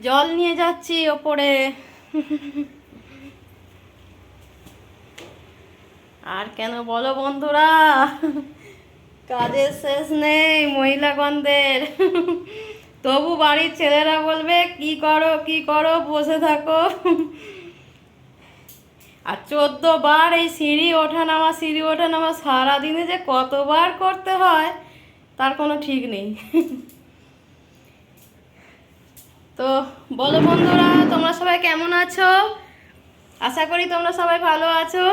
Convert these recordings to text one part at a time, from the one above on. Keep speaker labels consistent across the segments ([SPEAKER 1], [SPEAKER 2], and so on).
[SPEAKER 1] জল নিয়ে যাচ্ছি ওপরে। আর কেন বলো বন্ধুরা, কাজের শেষ নেই মহিলাগণদের। তবু বাড়ির ছেলেরা বলবে কি করো কি করো, বসে থাকো। আর 14 বার এই সিঁড়ি ওঠা নামা সারাদিনে যে কতবার করতে হয় তার কোনো ঠিক নেই। তো বলো বন্ধুরা, তোমরা সবাই কেমন আছো? আশা করি তোমরা সবাই ভালো আছো।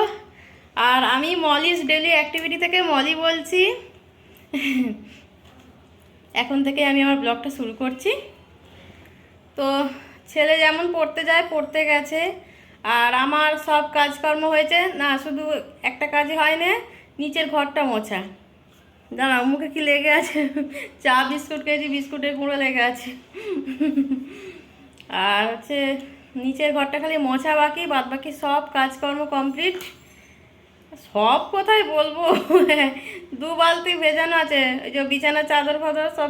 [SPEAKER 1] আর আমি মলিস ডেলি অ্যাক্টিভিটি থেকে মলি বলছি। এখন থেকে আমি আমার ব্লগটা শুরু করছি। তো ছেলে যেমন পড়তে যায়, পড়তে গেছে। আর আমার সব কাজকর্ম হয়েছে, না শুধু একটা কাজই হয় না, নিচের ঘরটা মোছা। দাঁড়াও, মুখে কি লেগে আছে? চা বিস্কুট খেয়েছি, বিস্কুটের গুঁড়ো লেগে আছে। আর হচ্ছে নিচের ঘরটা খালি মোছা বাকি, বাদ বাকি সব কাজকর্ম কমপ্লিট। সব কোথায় বলবো, 2 বালতি ভেজানো আছে। ওই যে বিছানার চাদর ফাদর সব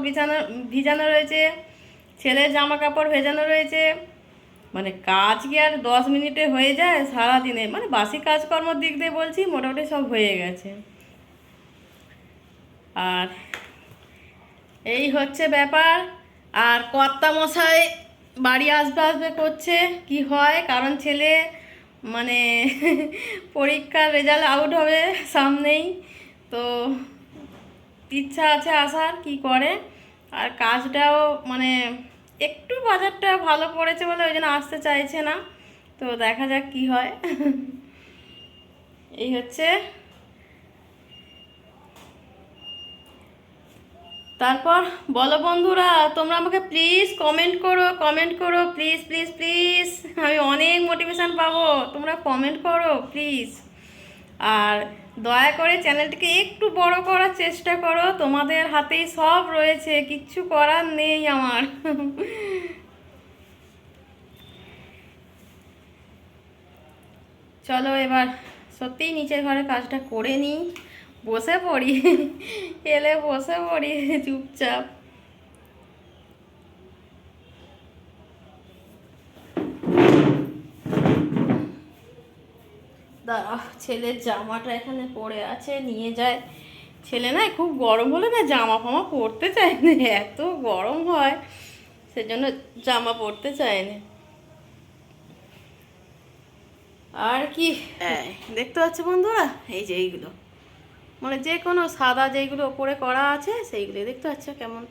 [SPEAKER 1] ভিজানো রয়েছে, ছেলের জামা কাপড় ভেজানো রয়েছে। মানে কাজ কি আর 10 মিনিটে হয়ে যায় সারাদিনে? মানে বাসি কাজকর্মর দিক দিয়ে বলছি, মোটামুটি সব হয়ে গেছে। আর এই হচ্ছে ব্যাপার। আর কর্তা মশাই বাড়ি আসবে আসবে করছে, কি হয়, কারণ ছেলে মানে পরীক্ষার রেজাল্ট আউট হবে সামনেই। তো ইচ্ছা আছে আসার, কি করে। আর কাজটাও মানে একটু বাজারটা ভালো পড়েছে বলে ওই জন্য আসতে চাইছে না। তো দেখা যাক কি হয়। এই হচ্ছে। তারপর বলো বন্ধুরা, তোমরা আমাকে প্লিজ কমেন্ট করো প্লিজ প্লিজ প্লিজ। আমি অনেক মোটিভেশান পাবো, তোমরা কমেন্ট করো প্লিজ। আর দয়া করে চ্যানেলটিকে একটু বড় করার চেষ্টা করো, তোমাদের হাতেই সব রয়েছে, কিচ্ছু করার নেই আমার। চলো এবার সত্যিই নিচের ঘরে কাজটা করে নিই, বসে পড়ি। এলে বসে পড়ি চুপচাপ। দাঁড়া, ছেলের জামাটা এখানে পড়ে আছে, নিয়ে যায়। ছেলে না খুব গরম হলে না জামা ফামা পরতে চায় না, এত গরম হয় সেজন্য জামা পরতে চায় না। আর কি দেখতে পাচ্ছ বন্ধুরা, এই যে এইগুলো মানে যে কোনো সাদা যেইগুলো ওপরে করা আছে সেইগুলো দেখতে পাচ্ছ কেমন।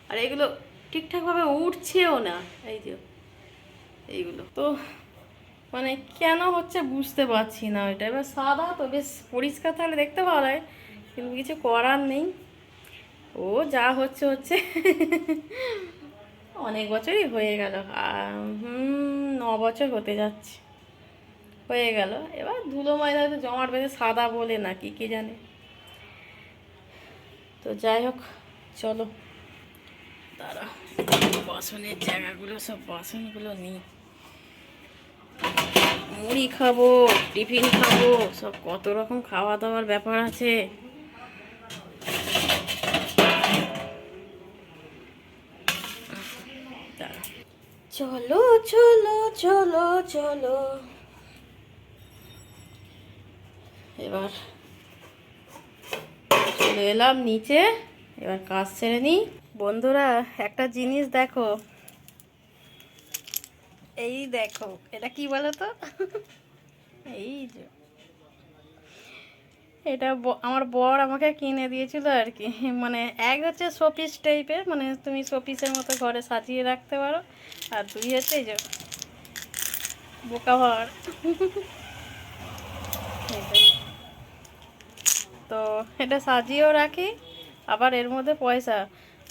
[SPEAKER 1] আর এগুলো ঠিকঠাকভাবে উঠছেও না, এই যে এইগুলো তো মানে কেন হচ্ছে বুঝতে পারছি না। ওইটা এবার সাদা তো বেশ পরিষ্কার থাকলে দেখতে ভালো হয়, কিন্তু কিছু করার নেই। ও যা হচ্ছে হচ্ছে। অনেক বছরই হয়ে গেল, 9 বছর হতে যাচ্ছে, হয়ে গেল। এবার ধুলো ময়দা তো জমাট বেঁধে, সাদা বলে নাকি কে জানে। তো যাই হোক, চলো দাঁড়া, বাসনের জায়গাগুলো সব বাসনগুলো নিই। মুড়ি খাবো, টিফিন খাবো, সব কত রকম খাওয়া দাওয়ার ব্যাপার আছে। চলো চলো চলো চলো, এবার চলে এলাম নিচে, এবার কাজ ছেড়ে নিই। বন্ধুরা একটা জিনিস দেখো, এই দেখো এটা কি বলো তো? এই যে এটা আমার বর আমাকে কিনে দিয়েছিল আর কি। মানে এক হচ্ছে শোপিস টাইপের, মানে তুমি শোপিসের মতো ঘরে সাজিয়ে রাখতে পারো। আর 2 হচ্ছে এই যে বোকা ঘর। তো এটা সাজিয়েও রাখি, আবার এর মধ্যে পয়সা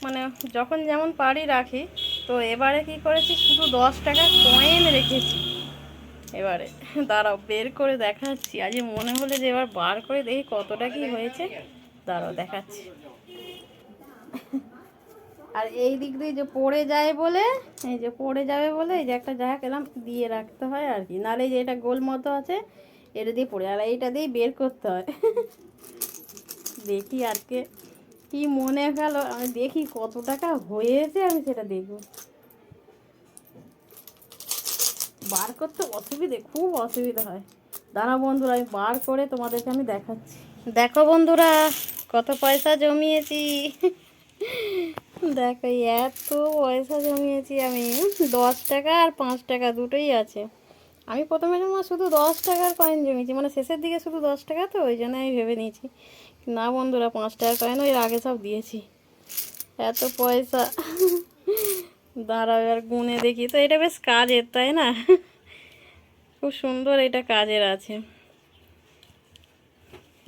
[SPEAKER 1] মানে যখন যেমন পারি রাখি। তো এবারে কি করেছি, শুধু 10 টাকা কয়েন রেখেছি। এবারে দাঁড়াও বের করে দেখাচ্ছি, আজ মনে হলে যে এবার বার করে দেখি কতটা কি হয়েছে। দাঁড়াও দেখাচ্ছি। আর এই দিক দিয়ে যে পড়ে যায় বলে, এই যে পড়ে যাবে বলে এই যে একটা জায়গা এলাম দিয়ে রাখতে হয় আর কি, নাহলে যে এটা গোল মতো আছে এটা দিয়ে পড়ে, আর এইটা দিয়ে বের করতে হয়। দেখি আজকে কি মনে গেল, আমি দেখি কত টাকা হয়েছে, আমি সেটা দেখব। বার করতে অসুবিধে, খুব অসুবিধা হয়। দাঁড়া বন্ধুরা, আমি বার করে তোমাদেরকে আমি দেখাচ্ছি। দেখো বন্ধুরা, কত পয়সা জমিয়েছি। দেখো এত পয়সা জমিয়েছি আমি। 10 টাকা আর 5 টাকা দুটোই আছে। আমি প্রথমে জমা শুধু 10 টাকার কয়েন জমিয়েছি, মানে শেষের দিকে শুধু 10 টাকা, তো ওই জন্য আমি ভেবে নিয়েছি না বন্ধুরা 5 টাকার কয়েন ওই আগে সব দিয়েছি। এত পয়সা। দাঁড়াও এবার গুনে দেখি। তো এটা বেশ কাজের, তাই না? খুব সুন্দর, এটা কাজের আছে।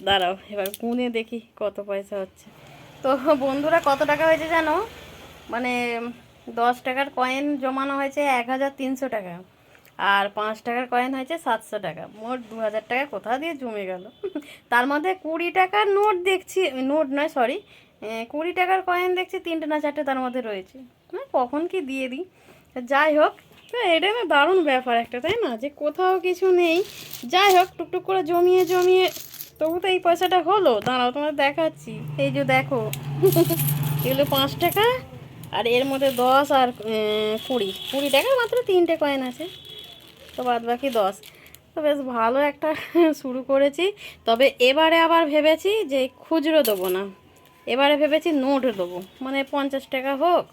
[SPEAKER 1] দাঁড়াও এবার গুনে দেখি কত পয়সা হচ্ছে। তো বন্ধুরা কত টাকা হয়েছে জানো? মানে 10 টাকার কয়েন জমানো হয়েছে 1300 টাকা, আর 5 টাকার কয়েন হয়েছে 700 টাকা। মোট 2000 টাকা কোথা দিয়ে জমে গেল। তার মধ্যে 20 টাকার নোট দেখছি, নোট নয় সরি, 20 টাকার কয়েন দেখছি 3টে না 4টে তার মধ্যে রয়েছে। কখন কি দিয়ে দিই। যাই হোক, তো এটা না দারুণ ব্যাপার একটা, তাই না? যে কোথাও কিছু নেই, যাই হোক টুকটুক করে জমিয়ে জমিয়ে তবু তো এই পয়সাটা হলো। দাঁড়াও তোমার দেখাচ্ছি। এই যে দেখো, এগুলো 5 টাকা, আর এর মধ্যে 10 আর 20 টাকা মাত্র 3টে কয়েন আছে, তো বাদ বাকি 10। তো বেশ ভালো একটা শুরু করেছি। তবে এবারে আবার ভেবেছি যে খুচরো দেবো না, এবারে ভেবেছি নোট দেবো, মানে 50 টাকা হোক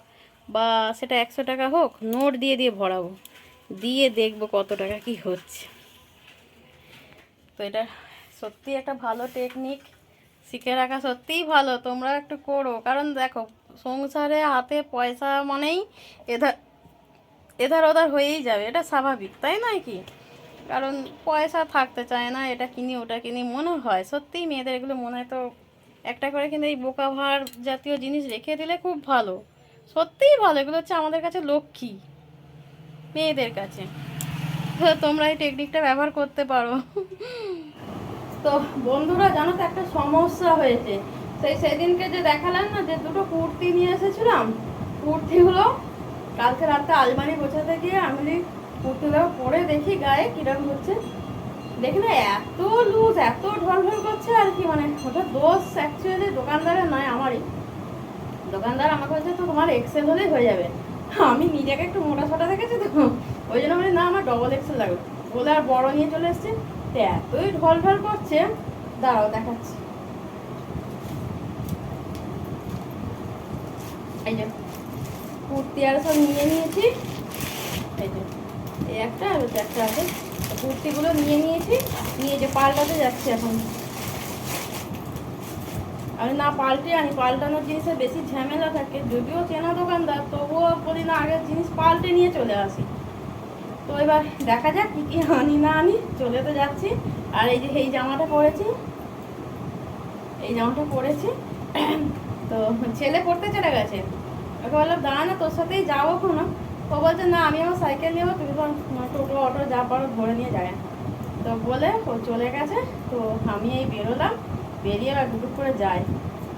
[SPEAKER 1] বা সেটা 100 টাকা হোক, নোট দিয়ে দিয়ে ভরাবো, দিয়ে দেখবো কত টাকা কি হচ্ছে। তো এটা সত্যি একটা ভালো টেকনিক, শিখে রাখা সত্যিই ভালো। তোমরা একটু করো, কারণ দেখো সংসারে হাতে পয়সা মানেই এধার এধার ওধার হয়েই যাবে, এটা স্বাভাবিক, তাই নয় কি? কারণ পয়সা থাকতে চায় না, এটা কিনি ওটা কিনি মনে হয়। সত্যিই মেয়েদের এগুলো মনে হয়। তো একটা করে কিন্তু এই বোকা ভার জাতীয় জিনিস রেখে দিলে খুব ভালো, সত্যিই ভালো। এগুলো হচ্ছে আমাদের কাছে লক্ষ্মী, মেয়েদের কাছে। তো তোমরা এই টেকনিকটা ব্যবহার করতে পারো। তো বন্ধুরা জানো তো একটা সমস্যা হয়েছে। সেদিনকে যে দেখালাম না যে দুটো কুর্তি নিয়ে এসেছিলাম, কুর্তিগুলো কালকে রাতে আলমারি গোছাতে গিয়ে আমি কুর্তিগুলো পরে দেখি গায়ে কিরকম হচ্ছে, দেখি না এত লুজ, এত ঢলঢল করছে আর কি। মানে ওটা দোষ অ্যাকচুয়ালি দোকানদারের নয়, আমারই। দোকানদার আমাকে বলছে তো তোমার এক্সেল হলেই হয়ে যাবে। আমি নিজেকে একটু মোটা সোটা দেখেছি তো, ওই জন্য বলি না আমার ডবল এক্সেল লাগবে বলে আর বড় নিয়ে চলে এসছে। তো এতই ঢল ঢল করছে, দাঁড়াও দেখাচ্ছি। এই যে কুর্তি আর সব নিয়ে নিয়েছি, এই যে এই একটা আর একটা আছে। কুর্তিগুলো নিয়ে নিয়েছি, নিয়ে যে পাল্টাতে যাচ্ছি এখন। আমি না পাল্টে আনি, পাল্টানোর জিনিসের বেশি ঝামেলা থাকে। যদিও চেনা দোকানদার, তবুও বলি না আগের জিনিস পাল্টে নিয়ে চলে আসি। তো এবার দেখা যাক কী কী আনি না আনি, চলে তো যাচ্ছি। আর এই যে এই জামাটা পরেছি, এই জামাটা পরেছি। তো ছেলে পড়তে চলে গেছে, ওকে বললাম দাঁড়া না তোর সাথেই যাবো কোনো। ও বলছে না আমি আমার সাইকেল নিয়ে, তুমি তো টোটো অটো যা পারো ধরে নিয়ে যায়। তো বলে ও চলে গেছে। তো আমি এই বেরোলাম, বেরিয়ে আর দুটুক করে যাই।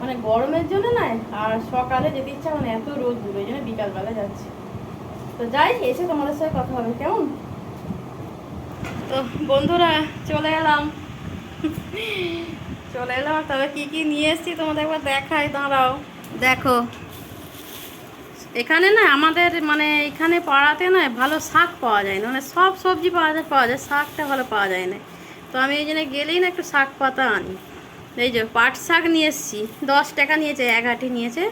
[SPEAKER 1] মানে গরমের জন্য নয়, আর সকালে যেতে ইচ্ছা মানে এত রোদ দূর, ওই জন্য বিকালবেলা যাচ্ছি। তো যাই, এসে তোমাদের সাথে কথা হবে কেমন। তো বন্ধুরা চলে এলাম, চলে এলাম। তবে কি কি নিয়ে এসেছি তোমাদের একবার দেখাই, দাঁড়াও। দেখো এখানে না আমাদের মানে এখানে পাড়াতে না ভালো শাক পাওয়া যায় না, মানে সব সবজি পাওয়া যায়, শাকটা ভালো পাওয়া যায় না। তো আমি এই জন্য গেলেই না একটু শাক পাতা আনি। এই যে পাট শাক নিয়ে এসেছি, 10 টাকা নিয়েছে, 1 আঁটি নিয়েছে,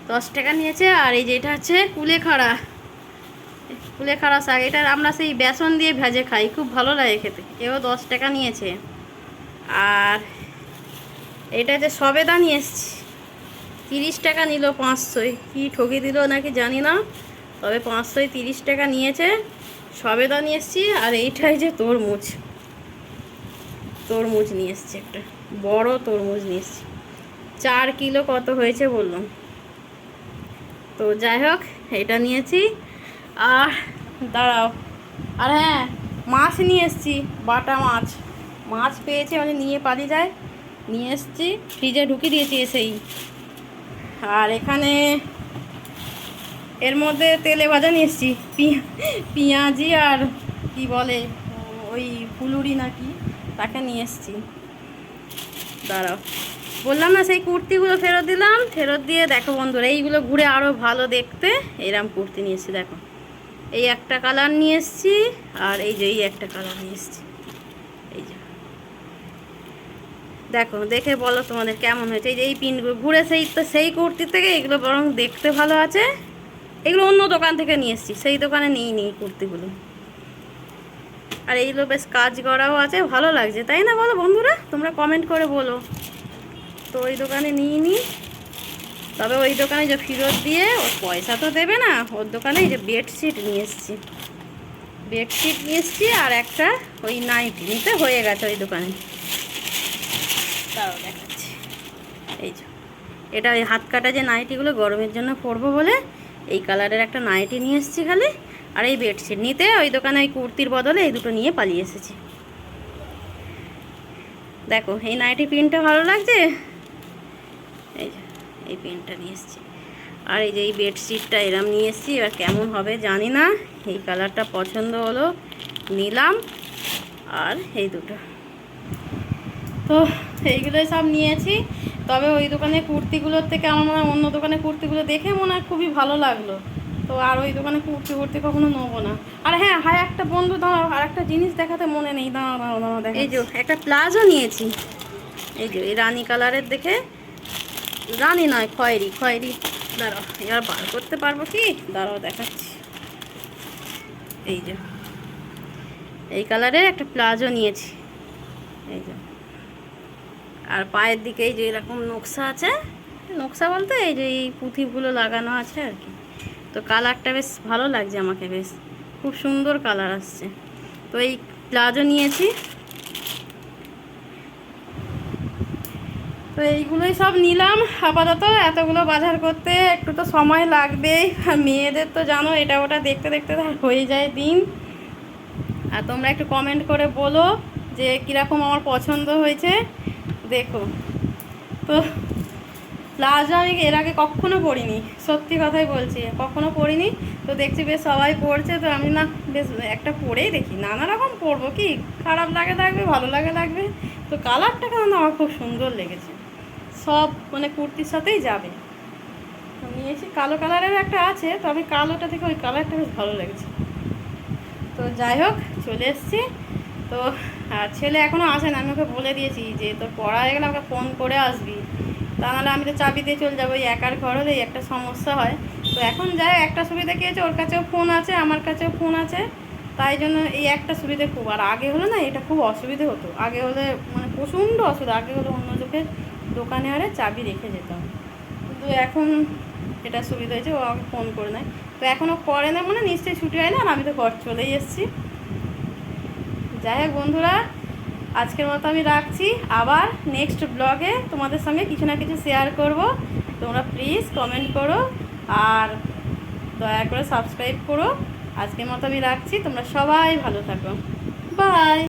[SPEAKER 1] 10 টাকা নিয়েছে। আর এই যে এটা হচ্ছে কুলেখাড়া শাক, এটা আমরা সেই বেসন দিয়ে ভেজে খাই, খুব ভালো লাগে খেতে, এও 10 টাকা নিয়েছে। আর এটা হচ্ছে সবেদা নিয়ে এসেছি, 30 টাকা নিল, 500 কি ঠকে দিল নাকি জানি না, তবে 500 30 টাকা নিয়েছে। সবেদা নিয়ে এসেছি। আর এইটাই যে তরমুজ নিয়ে এসেছি, একটা বড় তরমুজ নিয়ে এসেছি, 4 কিলো কত হয়েছে বললাম। তো যাই হোক এটা নিয়েছি। আর দাঁড়াও, আর হ্যাঁ মাছ নিয়ে এসেছি, বাটা মাছ পেয়েছে মানে নিয়ে পালিয়ে যায়, নিয়ে এসেছি, ফ্রিজে ঢুকিয়ে দিয়েছি এসেই। আর এখানে এর মধ্যে তেলে ভাজা নিয়ে এসেছি, পেঁয়াজি আর কি বলে ওই ফুলুরি নাকি, তাকে নিয়ে এসেছি। দাঁড়াও, বললাম না সেই কুর্তিগুলো ফেরত দিলাম, ফেরত দিয়ে দেখো বন্ধুরা এইগুলো ঘুরে আরও ভালো দেখতে, এরম কুর্তি নিয়ে এসেছি। দেখো এই একটা কালার নিয়ে এসেছি, আর এই যে এই একটা কালার নিয়ে এসেছি। এই যে দেখো, দেখে বলো তোমাদের কেমন হয়েছে। এই যে এই পিনগুলো ঘুরে সেই কুর্তির থেকে এগুলো বরং দেখতে ভালো আছে। এগুলো অন্য দোকান থেকে নিয়ে এসেছি, সেই দোকানে নিই কুর্তিগুলো। আর এইগুলো বেশ কাজ করাও আছে, ভালো লাগছে, তাই না বলো বন্ধুরা? তোমরা কমেন্ট করে বলো। তো ওই দোকানে নিই, তবে ওই দোকানে যে ফেরত দিয়ে ওর পয়সা তো দেবে না। ওর দোকানে এই যে বেডশিট নিয়ে এসেছি, আর একটা ওই নাইটি নিতে হয়ে গেছে ওই দোকানে। তাও দেখাচ্ছি। এই যে এটা ওই হাত কাটা যে নাইটিগুলো গরমের জন্য পরবো বলে এই কালারের একটা নাইটি নিয়ে এসেছি খালি। আর এই বেডশিট নিতে ওই দোকানে ওই কুর্তির বদলে এই দুটো নিয়ে পালিয়ে এসেছি। দেখো এই নাইটি প্রিন্টটা ভালো লাগছে। এই যে এই প্রিন্টটা নিয়ে এসেছি, আর এই যে এই বেডশিটটা এরম নিয়ে এসেছি। এবার কেমন হবে জানি না, এই কালারটা পছন্দ হলো, নিলাম। আর এই দুটো, তো এইগুলোই সব নিয়েছি। তবে ওই দোকানে কুর্তিগুলোর থেকে আমার মনে হয় অন্য দোকানে কুর্তিগুলো দেখে মনে হয় খুবই ভালো লাগলো। তো আর ওই দোকানে কুর্তি কখনো নেবো না। আর হ্যাঁ, একটা বন্ধু দাঁড়াও, আর একটা জিনিস দেখাতে মনে নেই, দাঁড়াও দেখা। এই যে একটা প্লাজো নিয়েছি, এই যে এই রানী কালারের দেখে, রানী নয় খয়েরি। দাঁড়াও, এবার বার করতে পারবো কি, দাঁড়াও দেখাচ্ছি। এই যে এই কালারের একটা প্লাজো নিয়েছি, এই যে। আর পায়ের দিকে এই যে এরকম নকশা আছে, নকশা বলতে এই যে এই পুঁথিগুলো লাগানো আছে আর কি। তো কালারটা বেশ ভালো লাগছে আমাকে, বেশ খুব সুন্দর কালার আসছে। তো এই প্লাজো নিয়েছি। তো এইগুলোই সব নিলাম আপাতত। এতগুলো বাজার করতে একটু তো সময় লাগবেই, আর মেয়েদের তো জানো এটা ওটা দেখতে দেখতে হয়ে যায় দিন। আর তোমরা একটু কমেন্ট করে বলো যে কীরকম আমার পছন্দ হয়েছে। দেখো, তো প্লাজো আমি এর আগে কখনো পরিনি, সত্যি কথাই বলছি, কখনো পরিনি। তো দেখছি বেশ সবাই পরছে, তো আমি না বেশ একটা পরেই দেখি, নানা রকম পরবো, কি খারাপ লাগে লাগবে, ভালো লাগবে। তো কালারটা কেন আমার খুব সুন্দর লেগেছে, সব মানে কুর্তির সাথেই যাবে। তো নিয়েছি, কালো কালারের একটা আছে, তো আমি কালোটা থেকে ওই কালারটা বেশ ভালো লেগেছে। তো যাই হোক, চলে এসছি। তো আর ছেলে এখনও আসে না, আমি ওকে বলে দিয়েছি যে তোর পড়া হয়ে গেলে আমাকে ফোন করে আসবি, তা নাহলে আমি তো চাবি দিয়ে চলে যাবো। এই একার ঘর হলে একটা সমস্যা হয়। তো এখন যাই, একটা সুবিধা কী আছে, ওর কাছেও ফোন আছে, আমার কাছেও ফোন আছে, তাই জন্য এই একটা সুবিধে খুব। আর আগে হলে না এটা খুব অসুবিধে হতো, আগে হলে মানে প্রচণ্ড অসুবিধা। আগে হলে অন্য লোকের দোকানে আরে চাবি রেখে যেতাম, কিন্তু এখন এটা সুবিধা হয়েছে, ও আমাকে ফোন করে নেয়। তো এখনও করে না, মানে নিশ্চয়ই ছুটি হয় না, আর আমি তো ঘর চলেই এসেছি। যাই হোক বন্ধুরা, আজকের মতো আমি রাখছি। আবার নেক্সট ব্লগে তোমাদের সঙ্গে কিছু না কিছু শেয়ার করব। তোমরা প্লিজ কমেন্ট করো, আর দয়া করে সাবস্ক্রাইব করো। আজকের মতো আমি রাখছি, তোমরা সবাই ভালো থাকো, বাই।